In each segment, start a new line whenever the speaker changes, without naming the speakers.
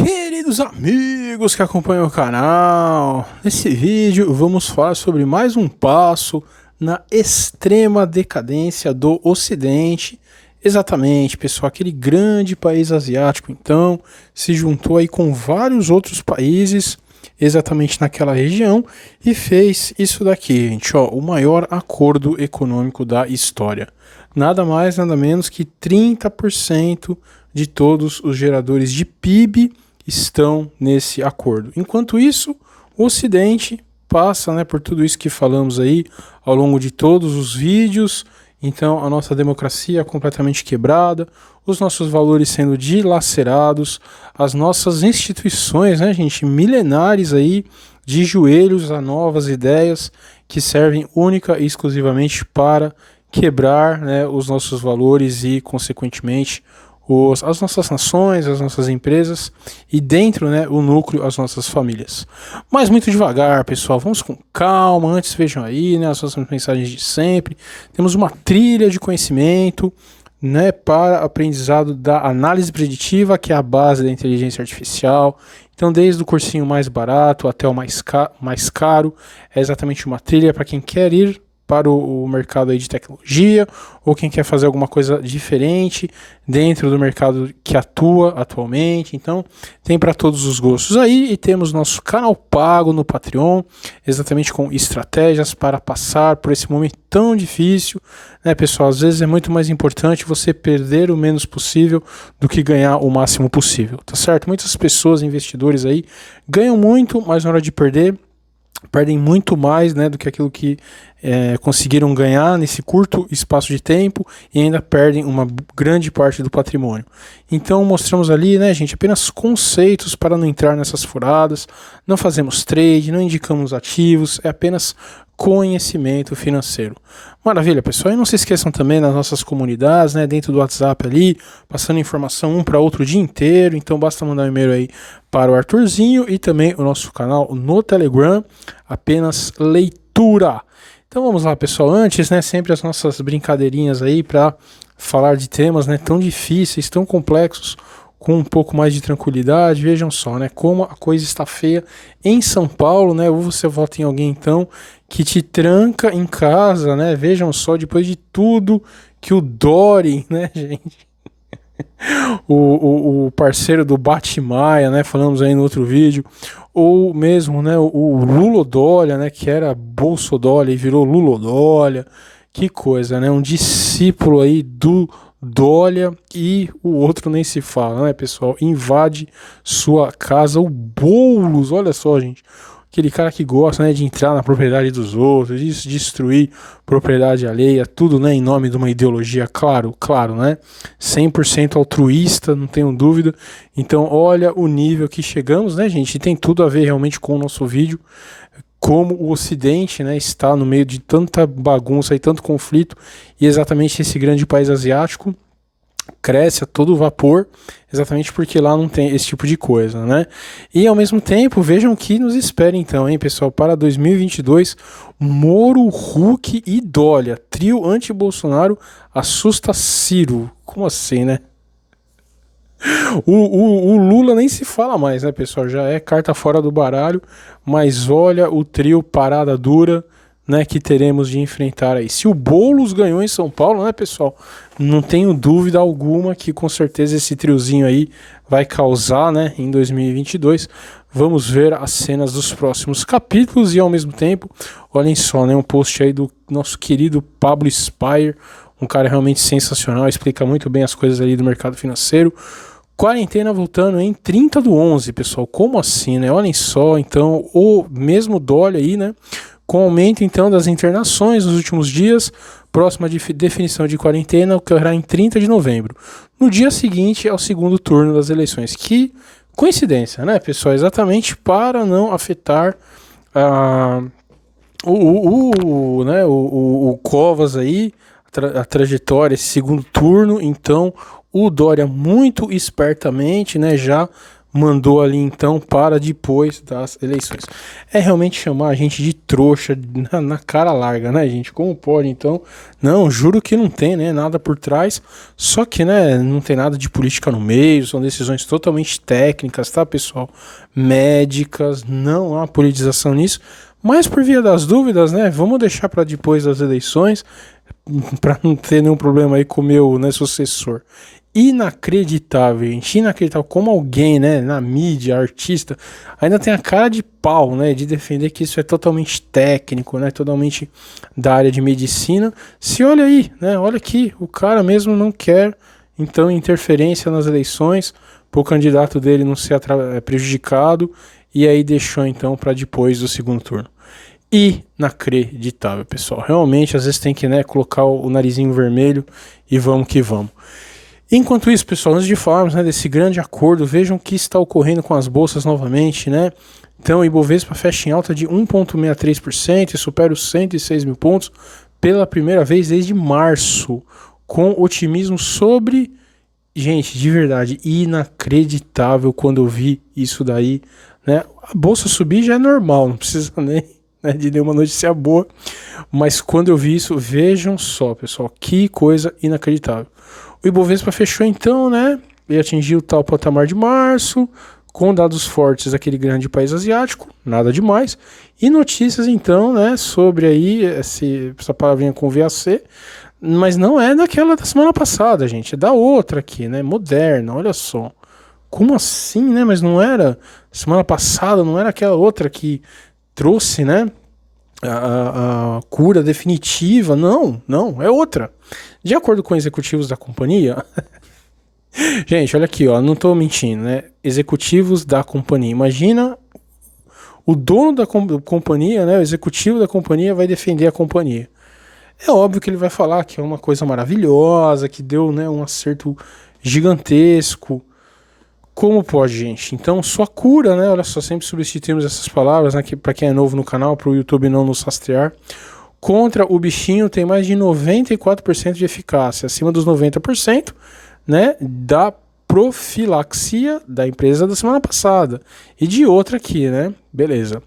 Queridos amigos que acompanham o canal, nesse vídeo vamos falar sobre mais um passo na extrema decadência do Ocidente. Exatamente, pessoal, aquele grande país asiático então se juntou aí com vários outros países exatamente naquela região e fez isso daqui, gente, ó, o maior acordo econômico da história. Nada mais, nada menos que 30% de todos os geradores de PIB estão nesse acordo. Enquanto isso, o Ocidente passa, né, por tudo isso que falamos aí ao longo de todos os vídeos. Então, a nossa democracia é completamente quebrada, os nossos valores sendo dilacerados, as nossas instituições, né, gente, milenares aí, de joelhos a novas ideias que servem única e exclusivamente para quebrar, né, os nossos valores e, consequentemente, as nossas nações, as nossas empresas e dentro, né, o núcleo, as nossas famílias. Mas muito devagar, pessoal, vamos com calma. Antes, vejam aí, né, as nossas mensagens de sempre. Temos uma trilha de conhecimento, né, para aprendizado da análise preditiva, que é a base da inteligência artificial. Então, desde o cursinho mais barato até o mais caro, é exatamente uma trilha para quem quer ir para o mercado aí de tecnologia, ou quem quer fazer alguma coisa diferente dentro do mercado que atua atualmente. Então, tem para todos os gostos aí, e temos nosso canal pago no Patreon, exatamente com estratégias para passar por esse momento tão difícil, né, pessoal? Às vezes é muito mais importante você perder o menos possível do que ganhar o máximo possível, tá certo? Muitas pessoas, investidores aí, ganham muito, mas na hora de perder, perdem muito mais, né, do que aquilo que conseguiram ganhar nesse curto espaço de tempo, e ainda perdem uma grande parte do patrimônio. Então mostramos ali, né, gente, apenas conceitos para não entrar nessas furadas. Não fazemos trade, não indicamos ativos, é apenas conhecimento financeiro. Maravilha, pessoal. E não se esqueçam também das nossas comunidades, né, dentro do WhatsApp ali, passando informação um para outro o dia inteiro. Então basta mandar um e-mail aí para o Arthurzinho, e também o nosso canal no Telegram, apenas leitura. Então vamos lá, pessoal. Antes, né, sempre as nossas brincadeirinhas aí para falar de temas, né, tão difíceis, tão complexos, com um pouco mais de tranquilidade. Vejam só, né, como a coisa está feia em São Paulo, né? Ou você vota em alguém então que te tranca em casa, né? Vejam só, depois de tudo que o Dori, né, gente, o parceiro do Batmaia, né, falamos aí no outro vídeo, ou mesmo, né, o Lulodólia, né, que era Bolsodólia e virou Lulodólia. Que coisa, né? Um discípulo aí do Dólia, e o outro nem se fala, né, pessoal? Invade sua casa, o Boulos, olha só, gente. Aquele cara que gosta, né, de entrar na propriedade dos outros, de destruir propriedade alheia, tudo, né, em nome de uma ideologia, claro, né? 100% altruísta, não tenho dúvida. Então, olha o nível que chegamos, né, gente? E tem tudo a ver realmente com o nosso vídeo. Como o Ocidente, né, está no meio de tanta bagunça e tanto conflito, e exatamente esse grande país asiático cresce a todo vapor, exatamente porque lá não tem esse tipo de coisa, né? E ao mesmo tempo, vejam o que nos espera então, hein, pessoal, para 2022, Moro, Huck e Dólia, trio anti-Bolsonaro assusta Ciro. Como assim, né? O Lula nem se fala mais, né, pessoal? Já é carta fora do baralho, mas olha o trio parada dura, né, que teremos de enfrentar aí. Se o Boulos ganhou em São Paulo, né, pessoal? Não tenho dúvida alguma que com certeza esse triozinho aí vai causar, né, em 2022. Vamos ver as cenas dos próximos capítulos, e ao mesmo tempo, olhem só, né, um post aí do nosso querido Pablo Spire, um cara realmente sensacional, explica muito bem as coisas ali do mercado financeiro. Quarentena voltando em 30/11, pessoal. Como assim, né? Olhem só, então, o mesmo Dólia aí, né? Com aumento, então, das internações nos últimos dias, próxima definição de quarentena ocorrerá em 30 de novembro. No dia seguinte ao segundo turno das eleições. Que coincidência, né, pessoal? Exatamente para não afetar o Covas aí, a trajetória, esse segundo turno. Então, o Dória muito espertamente, né, já mandou ali então para depois das eleições. É realmente chamar a gente de trouxa na cara larga, né, gente? Como pode então? Não, juro que não tem, né, nada por trás. Só que, né, não tem nada de política no meio, são decisões totalmente técnicas, tá, pessoal? Médicas, não há politização nisso. Mas por via das dúvidas, né, vamos deixar para depois das eleições, para não ter nenhum problema aí com o meu, né, sucessor. Inacreditável, gente, inacreditável como alguém, né, na mídia, artista, ainda tem a cara de pau, né, de defender que isso é totalmente técnico, né, totalmente da área de medicina. Se olha aí, né, olha aqui, o cara mesmo não quer, então, interferência nas eleições, para o candidato dele não ser prejudicado, e aí deixou, então, para depois do segundo turno. Inacreditável, pessoal, realmente, às vezes tem que, né, colocar o narizinho vermelho e vamos que vamos. Enquanto isso, pessoal, antes de falarmos, né, desse grande acordo, vejam o que está ocorrendo com as bolsas novamente, né? Então, o Ibovespa fecha em alta de 1,63% e supera os 106 mil pontos pela primeira vez desde março, com otimismo sobre... Gente, de verdade, inacreditável quando eu vi isso daí, né? A bolsa subir já é normal, não precisa nem, né, de nenhuma notícia boa, mas quando eu vi isso, vejam só, pessoal, que coisa inacreditável. O Ibovespa fechou então, né? Ele atingiu o tal patamar de março, com dados fortes daquele grande país asiático, nada demais. E notícias então, né, sobre aí essa palavrinha com VAC, mas não é daquela da semana passada, gente, é da outra aqui, né, Moderna, olha só. Como assim, né? Mas não era semana passada, não era aquela outra que trouxe, né, a cura definitiva? Não, é outra. De acordo com executivos da companhia, gente, olha aqui, ó, não tô mentindo, né? Executivos da companhia. Imagina o dono da companhia, né? O executivo da companhia vai defender a companhia. É óbvio que ele vai falar que é uma coisa maravilhosa, que deu, né, um acerto gigantesco. Como pode, gente? Então, sua cura, né? Olha só, sempre substituímos essas palavras, né? Para quem é novo no canal, para o YouTube não nos rastrear. Contra o bichinho tem mais de 94% de eficácia, acima dos 90%, né, da profilaxia da empresa da semana passada e de outra aqui, né? Beleza.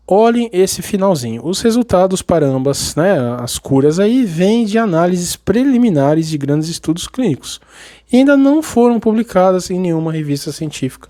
Olhem esse finalzinho. Os resultados para ambas, né, as curas aí, vêm de análises preliminares de grandes estudos clínicos e ainda não foram publicadas em nenhuma revista científica.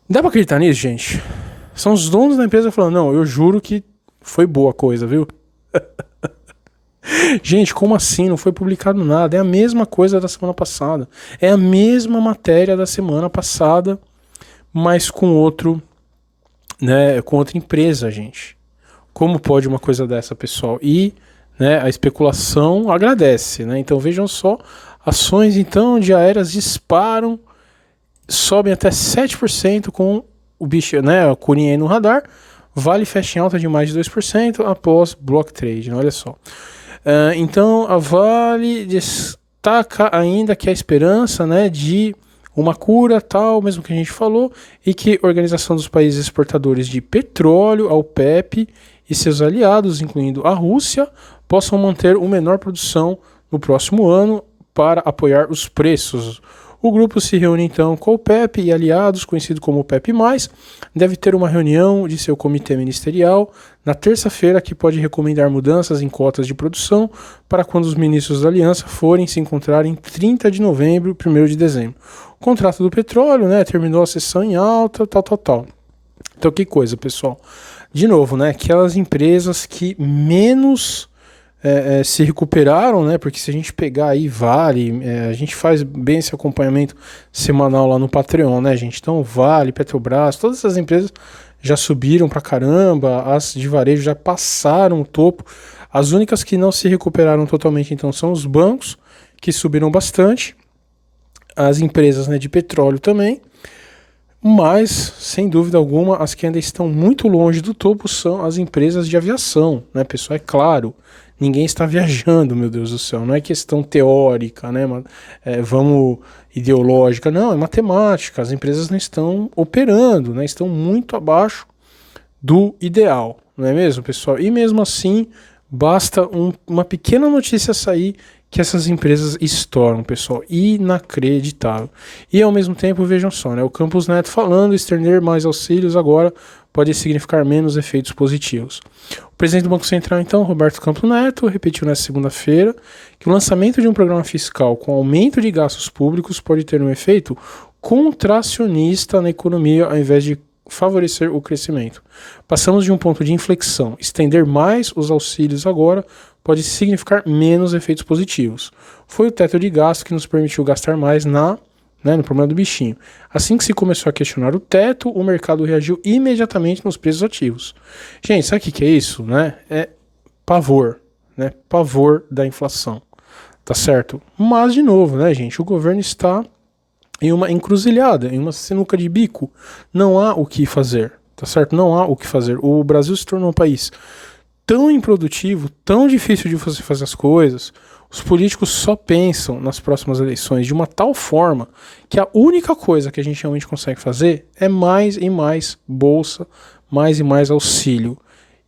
Dá para acreditar nisso, gente? São os donos da empresa falando, não, eu juro que foi boa a coisa, viu? Gente, como assim? Não foi publicado nada. É a mesma coisa da semana passada. É a mesma matéria da semana passada, mas com outro, né, com outra empresa, gente. Como pode uma coisa dessa, pessoal? E, né, a especulação agradece, né? Então vejam só, ações então de aéreas disparam, sobem até 7% com o bicho, né, a curinha aí no radar. Vale fecha em alta de mais de 2% após block trade, olha só. Então a Vale destaca ainda que a esperança, né, de uma cura tal, mesmo que a gente falou, e que a Organização dos Países Exportadores de Petróleo, a OPEP, e seus aliados, incluindo a Rússia, possam manter uma menor produção no próximo ano para apoiar os preços. O grupo se reúne então com o OPEP e aliados, conhecido como OPEP+, deve ter uma reunião de seu comitê ministerial na terça-feira que pode recomendar mudanças em cotas de produção para quando os ministros da aliança forem se encontrar em 30 de novembro e 1º de dezembro. O contrato do petróleo, né, terminou a sessão em alta, tal. Então que coisa, pessoal. De novo, né, aquelas empresas que menos... se recuperaram, né? Porque se a gente pegar aí Vale, a gente faz bem esse acompanhamento semanal lá no Patreon, né, gente? Então Vale, Petrobras, todas essas empresas já subiram pra caramba, as de varejo já passaram o topo. As únicas que não se recuperaram totalmente, então, são os bancos, que subiram bastante, as empresas, né, de petróleo também. Mas, sem dúvida alguma, as que ainda estão muito longe do topo são as empresas de aviação, né, pessoal? É claro, ninguém está viajando, meu Deus do céu, não é questão teórica, né, vamos ideológica, não, é matemática, as empresas não estão operando, né, estão muito abaixo do ideal, não é mesmo, pessoal? E mesmo assim, basta uma pequena notícia sair que essas empresas estouram, pessoal, inacreditável. E ao mesmo tempo, vejam só, né, o Campos Neto falando, estender mais auxílios agora pode significar menos efeitos positivos. O presidente do Banco Central, então, Roberto Campos Neto, repetiu nesta segunda-feira que o lançamento de um programa fiscal com aumento de gastos públicos pode ter um efeito contracionista na economia ao invés de favorecer o crescimento. Passamos de um ponto de inflexão. Estender mais os auxílios agora pode significar menos efeitos positivos. Foi o teto de gasto que nos permitiu gastar mais no problema do bichinho. Assim que se começou a questionar o teto, o mercado reagiu imediatamente nos preços ativos. Gente, sabe o que é isso? Né? É pavor, né? Pavor da inflação, tá certo? Mas, de novo, né, gente, o governo está em uma encruzilhada, em uma sinuca de bico. Não há o que fazer, tá certo? Não há o que fazer. O Brasil se tornou um país tão improdutivo, tão difícil de você fazer as coisas. Os políticos só pensam nas próximas eleições de uma tal forma que a única coisa que a gente realmente consegue fazer é mais e mais bolsa, mais e mais auxílio.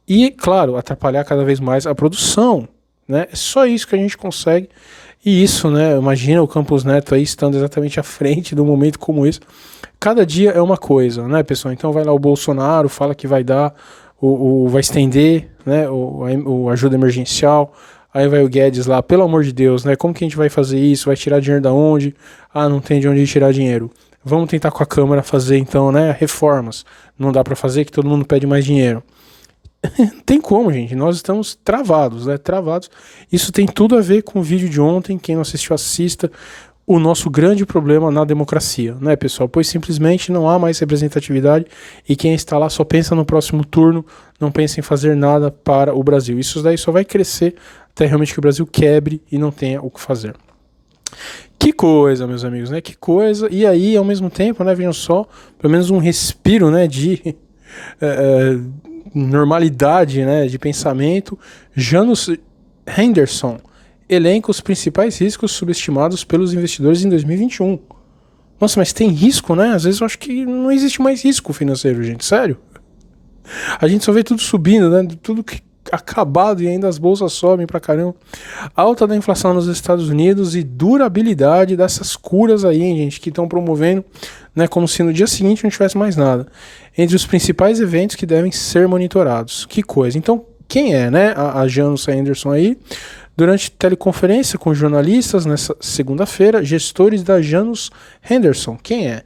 E, claro, atrapalhar cada vez mais a produção, né? É só isso que a gente consegue. E isso, né? Imagina o Campos Neto aí estando exatamente à frente de um momento como esse. Cada dia é uma coisa, né, pessoal? Então vai lá o Bolsonaro, fala que vai dar, vai estender, né, o ajuda emergencial. Aí vai o Guedes lá, pelo amor de Deus, né? Como que a gente vai fazer isso? Vai tirar dinheiro da onde? Ah, não tem de onde tirar dinheiro. Vamos tentar com a Câmara fazer então, né, reformas. Não dá para fazer que todo mundo pede mais dinheiro. Não tem como, gente. Nós estamos travados, né? Travados. Isso tem tudo a ver com o vídeo de ontem. Quem não assistiu, assista. O nosso grande problema na democracia, né, pessoal? Pois simplesmente não há mais representatividade e quem está lá só pensa no próximo turno, não pensa em fazer nada para o Brasil. Isso daí só vai crescer até realmente que o Brasil quebre e não tenha o que fazer. Que coisa, meus amigos, né? Que coisa. E aí, ao mesmo tempo, né, vejam só, pelo menos um respiro, né, de normalidade, né, de pensamento. Janus Henderson elenca os principais riscos subestimados pelos investidores em 2021. Nossa, mas tem risco, né? Às vezes eu acho que não existe mais risco financeiro, gente. Sério. A gente só vê tudo subindo, né? Tudo acabado e ainda as bolsas sobem pra caramba. Alta da inflação nos Estados Unidos e durabilidade dessas curas aí, hein, gente, que estão promovendo, né? Como se no dia seguinte não tivesse mais nada. Entre os principais eventos que devem ser monitorados. Que coisa. Então, quem é, né? A Janus Henderson aí. Durante teleconferência com jornalistas nessa segunda-feira, gestores da Janus Henderson, quem é?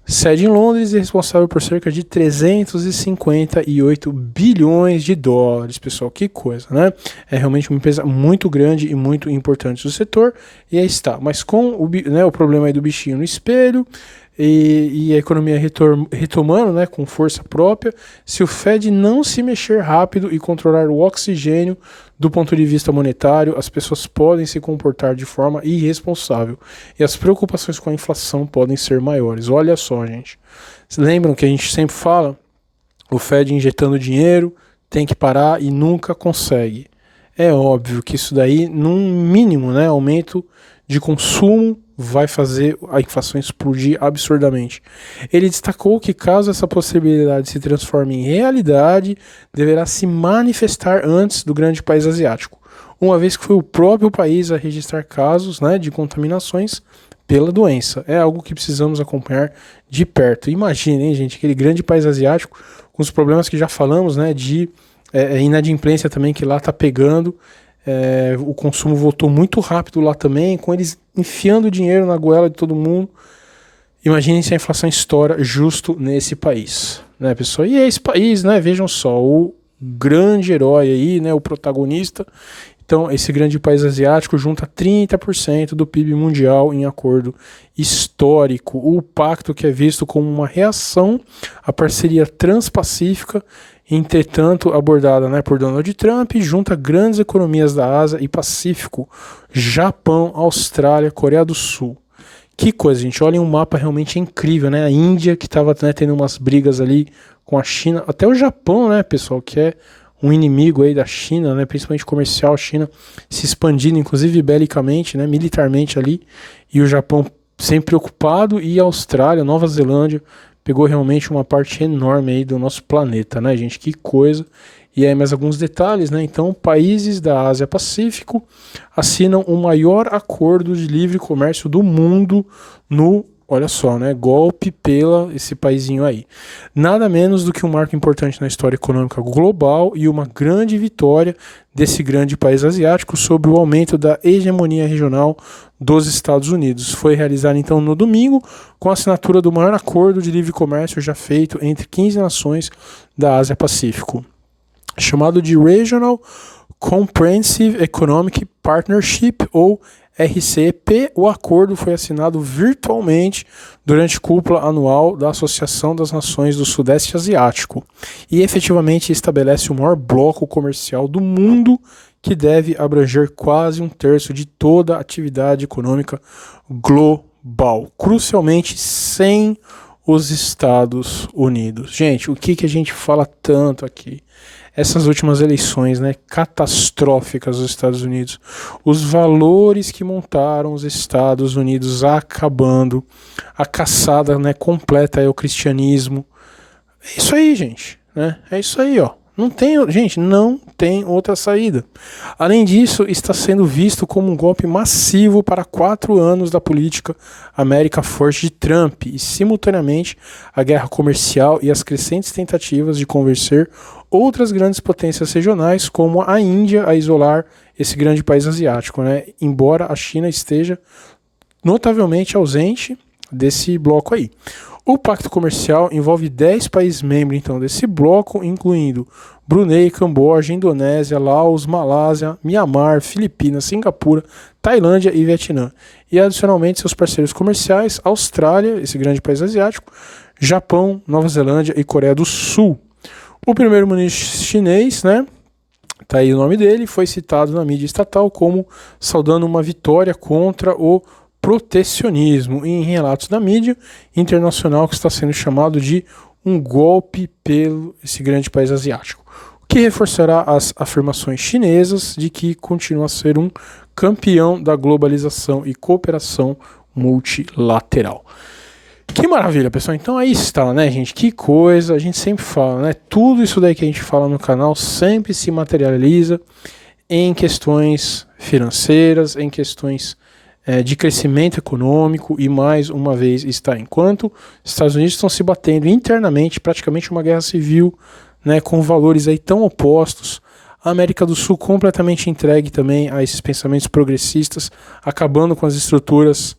Sede em Londres e responsável por cerca de 358 bilhões de dólares, pessoal, que coisa, né? É realmente uma empresa muito grande e muito importante do setor, e aí está. Mas com o problema aí do bichinho no espelho, e a economia retomando, né, com força própria, se o Fed não se mexer rápido e controlar o oxigênio do ponto de vista monetário, as pessoas podem se comportar de forma irresponsável e as preocupações com a inflação podem ser maiores. Olha só, gente. Vocês lembram que a gente sempre fala? O Fed injetando dinheiro, tem que parar e nunca consegue. É óbvio que isso daí, num mínimo, né, aumento de consumo, vai fazer a inflação explodir absurdamente. Ele destacou que caso essa possibilidade se transforme em realidade, deverá se manifestar antes do grande país asiático, uma vez que foi o próprio país a registrar casos, né, de contaminações pela doença. É algo que precisamos acompanhar de perto. Imaginem, gente, aquele grande país asiático com os problemas que já falamos, né, de inadimplência também que lá está pegando. O consumo voltou muito rápido lá também, com eles enfiando dinheiro na goela de todo mundo. Imaginem se a inflação estoura justo nesse país, né, pessoal? E é esse país, né, vejam só, o grande herói aí, né, o protagonista. Então, esse grande país asiático junta 30% do PIB mundial em acordo histórico. O pacto que é visto como uma reação à parceria transpacífica, entretanto abordada, né, por Donald Trump, junta grandes economias da Ásia e Pacífico, Japão, Austrália, Coreia do Sul. Que coisa, gente, olhem um mapa realmente incrível, né? A Índia, que estava, né, tendo umas brigas ali com a China, até o Japão, né, pessoal, que é um inimigo aí da China, né, principalmente comercial, a China se expandindo, inclusive belicamente, né, militarmente ali, e o Japão sempre preocupado, e a Austrália, Nova Zelândia, pegou realmente uma parte enorme aí do nosso planeta, né, gente, que coisa. E aí mais alguns detalhes, né? Então, países da Ásia-Pacífico assinam o maior acordo de livre comércio do mundo no, olha só, né? Golpe pela esse paizinho aí. Nada menos do que um marco importante na história econômica global e uma grande vitória desse grande país asiático sobre o aumento da hegemonia regional dos Estados Unidos. Foi realizado então no domingo com a assinatura do maior acordo de livre comércio já feito entre 15 nações da Ásia-Pacífico, chamado de Regional Comprehensive Economic Partnership, ou RCEP. O acordo foi assinado virtualmente durante a cúpula anual da Associação das Nações do Sudeste Asiático e efetivamente estabelece o maior bloco comercial do mundo, que deve abranger quase um terço de toda a atividade econômica global, crucialmente sem os Estados Unidos. Gente, o que a gente fala tanto aqui? Essas últimas eleições, né, catastróficas dos Estados Unidos, os valores que montaram os Estados Unidos acabando, a caçada, né, completa ao cristianismo. É isso aí, gente, né? É isso aí, ó. Não tem outra saída. Além disso, está sendo visto como um golpe massivo para 4 anos da política America First de Trump e, simultaneamente, a guerra comercial e as crescentes tentativas de convencer outras grandes potências regionais, como a Índia, a isolar esse grande país asiático, né? Embora a China esteja notavelmente ausente desse bloco aí. O pacto comercial envolve 10 países membros então, desse bloco, incluindo Brunei, Camboja, Indonésia, Laos, Malásia, Mianmar, Filipinas, Singapura, Tailândia e Vietnã. E, adicionalmente, seus parceiros comerciais, Austrália, esse grande país asiático, Japão, Nova Zelândia e Coreia do Sul. O primeiro-ministro chinês, né, tá aí o nome dele, foi citado na mídia estatal como saudando uma vitória contra o protecionismo, em relatos da mídia internacional, que está sendo chamado de um golpe pelo esse grande país asiático, o que reforçará as afirmações chinesas de que continua a ser um campeão da globalização e cooperação multilateral. Que maravilha, pessoal. Então aí está, né, gente? Que coisa, a gente sempre fala, né? Tudo isso daí que a gente fala no canal sempre se materializa em questões financeiras, em questões de crescimento econômico, e mais uma vez está, enquanto os Estados Unidos estão se batendo internamente, praticamente uma guerra civil, né, com valores aí tão opostos, a América do Sul completamente entregue também a esses pensamentos progressistas, acabando com as estruturas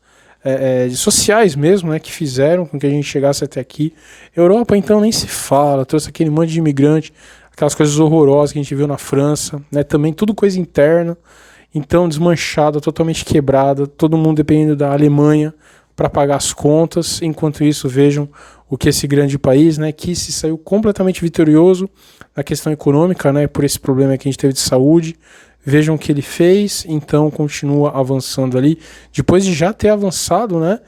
sociais mesmo, né, que fizeram com que a gente chegasse até aqui. Europa então nem se fala, trouxe aquele monte de imigrante, aquelas coisas horrorosas que a gente viu na França, né, também tudo coisa interna. Então, desmanchada, totalmente quebrada, todo mundo dependendo da Alemanha para pagar as contas. Enquanto isso, vejam o que esse grande país, né, que se saiu completamente vitorioso na questão econômica, né, por esse problema que a gente teve de saúde. Vejam o que ele fez, então continua avançando ali. Depois de já ter avançado, né,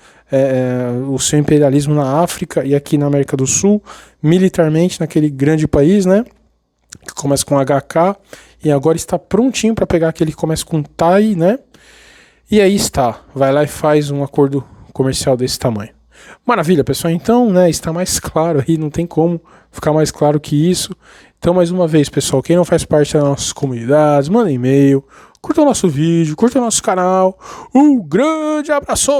o seu imperialismo na África e aqui na América do Sul, militarmente naquele grande país, né, que começa com HK, e agora está prontinho para pegar aquele que começa com TAI, né? E aí está, vai lá e faz um acordo comercial desse tamanho. Maravilha, pessoal. Então, né, está mais claro aí, não tem como ficar mais claro que isso. Então, mais uma vez, pessoal, quem não faz parte das nossas comunidades, manda e-mail, curta o nosso vídeo, curta o nosso canal. Um grande abraço!